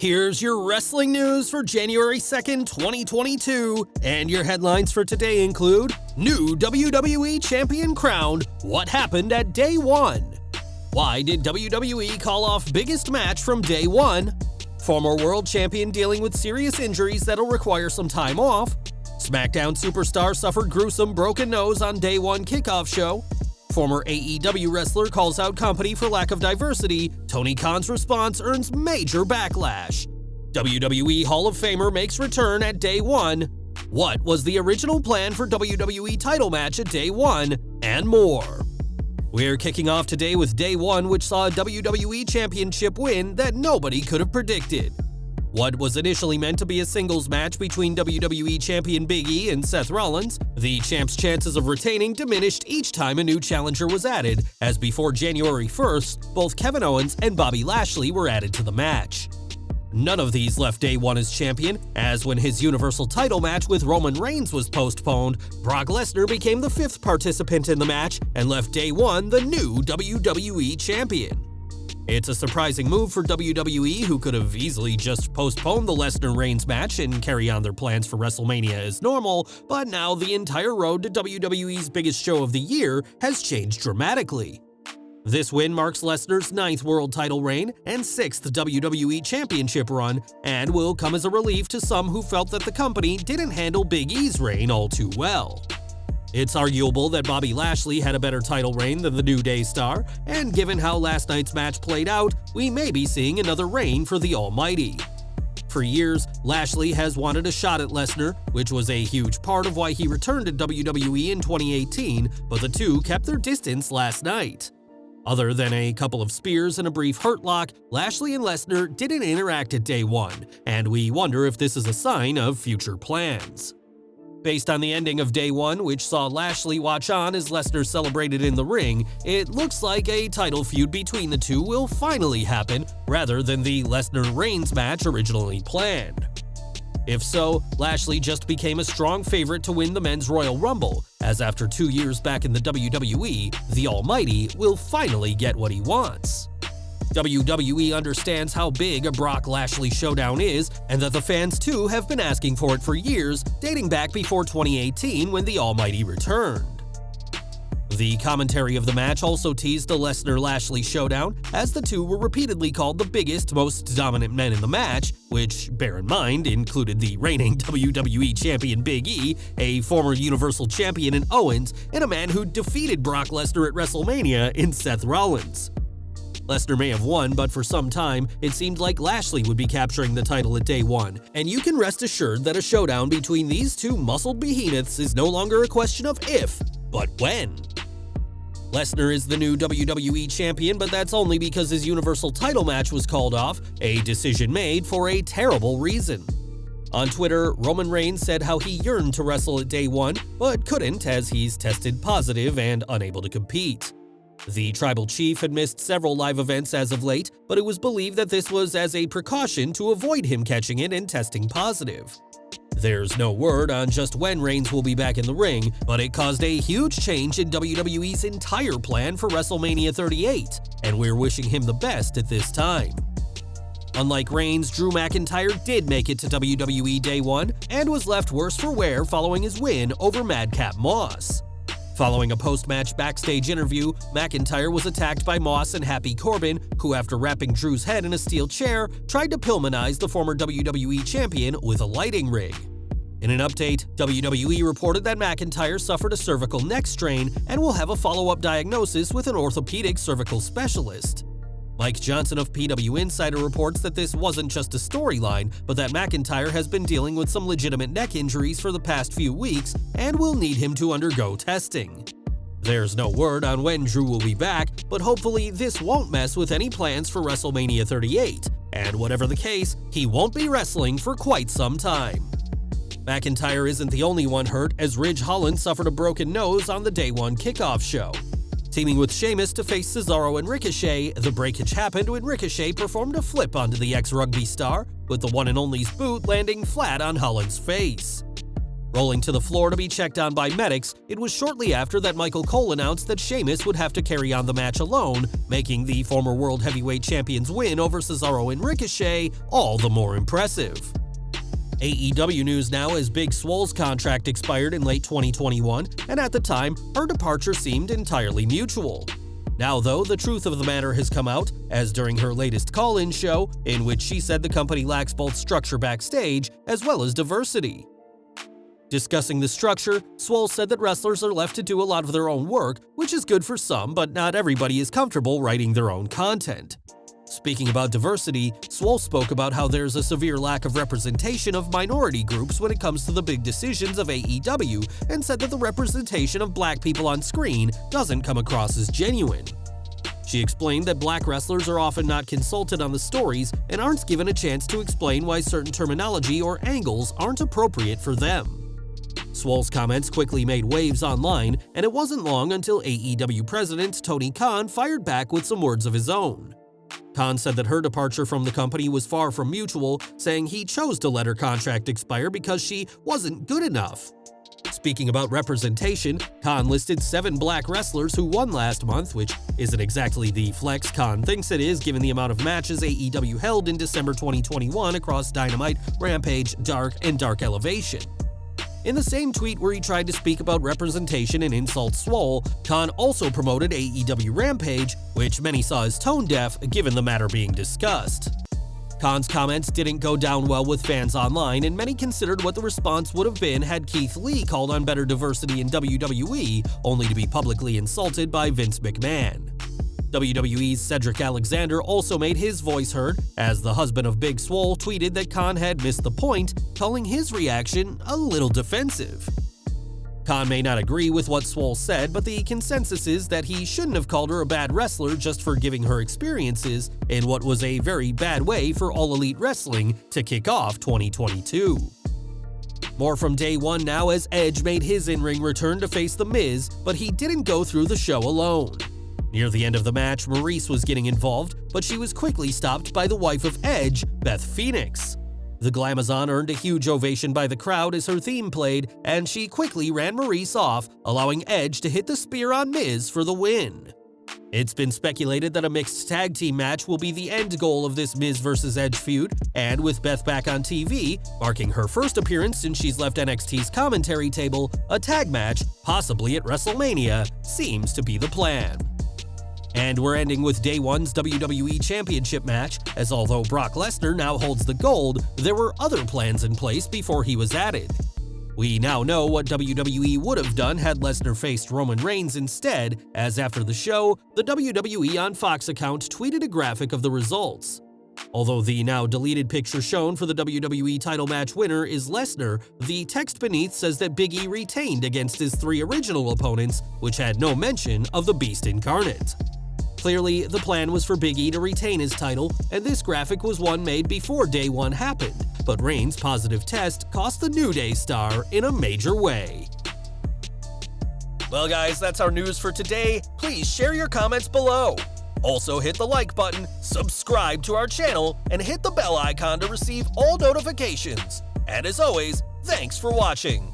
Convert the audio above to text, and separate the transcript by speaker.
Speaker 1: Here's your wrestling news for January 2nd, 2022, and your headlines for today include: New WWE Champion crowned, what happened at Day 1? Why did WWE call off biggest match from Day 1? Former World Champion dealing with serious injuries that'll require some time off. Smackdown superstar suffered gruesome broken nose on Day 1 kickoff show. Former AEW wrestler calls out company for lack of diversity. Tony Khan's response earns major backlash. WWE Hall of Famer makes return at Day 1. What was the original plan for WWE title match at Day 1? And more. We're kicking off today with Day 1, which saw a WWE Championship win that nobody could have predicted. What was initially meant to be a singles match between WWE Champion Big E and Seth Rollins, the champ's chances of retaining diminished each time a new challenger was added, as before January 1st, both Kevin Owens and Bobby Lashley were added to the match. None of these left Day 1 as champion, as when his Universal title match with Roman Reigns was postponed, Brock Lesnar became the 5th participant in the match and left Day 1 the new WWE champion. It's a surprising move for WWE, who could have easily just postponed the Lesnar-Reigns match and carry on their plans for WrestleMania as normal, but now the entire road to WWE's biggest show of the year has changed dramatically. This win marks Lesnar's 9th world title reign and 6th WWE Championship run, and will come as a relief to some who felt that the company didn't handle Big E's reign all too well. It's arguable that Bobby Lashley had a better title reign than the New Day star, and given how last night's match played out, we may be seeing another reign for the Almighty. For years, Lashley has wanted a shot at Lesnar, which was a huge part of why he returned to WWE in 2018, but the two kept their distance last night. Other than a couple of spears and a brief hurt lock, Lashley and Lesnar didn't interact at Day 1, and we wonder if this is a sign of future plans. Based on the ending of Day 1, which saw Lashley watch on as Lesnar celebrated in the ring, it looks like a title feud between the two will finally happen, rather than the Lesnar-Reigns match originally planned. If so, Lashley just became a strong favorite to win the Men's Royal Rumble, as after 2 years back in the WWE, the Almighty will finally get what he wants. WWE understands how big a Brock Lashley showdown is, and that the fans too have been asking for it for years, dating back before 2018 when the Almighty returned. The commentary of the match also teased the Lesnar-Lashley showdown, as the two were repeatedly called the biggest, most dominant men in the match, which, bear in mind, included the reigning WWE Champion Big E, a former Universal Champion in Owens, and a man who defeated Brock Lesnar at WrestleMania in Seth Rollins. Lesnar may have won, but for some time, it seemed like Lashley would be capturing the title at Day 1, and you can rest assured that a showdown between these two muscled behemoths is no longer a question of if, but when. Lesnar is the new WWE champion, but that's only because his Universal title match was called off, a decision made for a terrible reason. On Twitter, Roman Reigns said how he yearned to wrestle at Day 1, but couldn't as he's tested positive and unable to compete. The Tribal Chief had missed several live events as of late, but it was believed that this was as a precaution to avoid him catching it and testing positive. There's no word on just when Reigns will be back in the ring, but it caused a huge change in WWE's entire plan for WrestleMania 38, and we're wishing him the best at this time. Unlike Reigns, Drew McIntyre did make it to WWE Day 1 and was left worse for wear following his win over Madcap Moss. Following a post-match backstage interview, McIntyre was attacked by Moss and Happy Corbin, who after wrapping Drew's head in a steel chair, tried to Pillmanize the former WWE champion with a lighting rig. In an update, WWE reported that McIntyre suffered a cervical neck strain and will have a follow-up diagnosis with an orthopedic cervical specialist. Mike Johnson of PW Insider reports that this wasn't just a storyline, but that McIntyre has been dealing with some legitimate neck injuries for the past few weeks and will need him to undergo testing. There's no word on when Drew will be back, but hopefully this won't mess with any plans for WrestleMania 38, and whatever the case, he won't be wrestling for quite some time. McIntyre isn't the only one hurt, as Ridge Holland suffered a broken nose on the Day 1 kickoff show. Teaming with Sheamus to face Cesaro and Ricochet, the breakage happened when Ricochet performed a flip onto the ex-rugby star, with the one and only's boot landing flat on Holland's face. Rolling to the floor to be checked on by medics, it was shortly after that Michael Cole announced that Sheamus would have to carry on the match alone, making the former World Heavyweight Champion's win over Cesaro and Ricochet all the more impressive. AEW news now as Big Swole's contract expired in late 2021, and at the time, her departure seemed entirely mutual. Now though, the truth of the matter has come out, as during her latest call-in show, in which she said the company lacks both structure backstage as well as diversity. Discussing the structure, Swole said that wrestlers are left to do a lot of their own work, which is good for some, but not everybody is comfortable writing their own content. Speaking about diversity, Swole spoke about how there's a severe lack of representation of minority groups when it comes to the big decisions of AEW, and said that the representation of black people on screen doesn't come across as genuine. She explained that black wrestlers are often not consulted on the stories and aren't given a chance to explain why certain terminology or angles aren't appropriate for them. Swole's comments quickly made waves online, and it wasn't long until AEW president Tony Khan fired back with some words of his own. Khan said that her departure from the company was far from mutual, saying he chose to let her contract expire because she wasn't good enough. Speaking about representation, Khan listed 7 black wrestlers who won last month, which isn't exactly the flex Khan thinks it is given the amount of matches AEW held in December 2021 across Dynamite, Rampage, Dark, and Dark Elevation. In the same tweet where he tried to speak about representation and insult Swole, Khan also promoted AEW Rampage, which many saw as tone-deaf given the matter being discussed. Khan's comments didn't go down well with fans online, and many considered what the response would have been had Keith Lee called on better diversity in WWE, only to be publicly insulted by Vince McMahon. WWE's Cedric Alexander also made his voice heard, as the husband of Big Swole tweeted that Khan had missed the point, calling his reaction a little defensive. Khan may not agree with what Swole said, but the consensus is that he shouldn't have called her a bad wrestler just for giving her experiences in what was a very bad way for All Elite Wrestling to kick off 2022. More from Day One now as Edge made his in-ring return to face The Miz, but he didn't go through the show alone. Near the end of the match, Maurice was getting involved, but she was quickly stopped by the wife of Edge, Beth Phoenix. The Glamazon earned a huge ovation by the crowd as her theme played, and she quickly ran Maurice off, allowing Edge to hit the spear on Miz for the win. It's been speculated that a mixed tag team match will be the end goal of this Miz vs. Edge feud, and with Beth back on TV, marking her first appearance since she's left NXT's commentary table, a tag match, possibly at WrestleMania, seems to be the plan. And we're ending with Day One's WWE Championship match, as although Brock Lesnar now holds the gold, there were other plans in place before he was added. We now know what WWE would have done had Lesnar faced Roman Reigns instead, as after the show, the WWE on Fox account tweeted a graphic of the results. Although the now deleted picture shown for the WWE title match winner is Lesnar, the text beneath says that Big E retained against his 3 original opponents, which had no mention of the Beast incarnate. Clearly, the plan was for Big E to retain his title, and this graphic was one made before Day One happened, but Reigns' positive test cost the New Day star in a major way. Well guys, that's our news for today. Please share your comments below. Also hit the like button, subscribe to our channel, and hit the bell icon to receive all notifications. And as always, thanks for watching.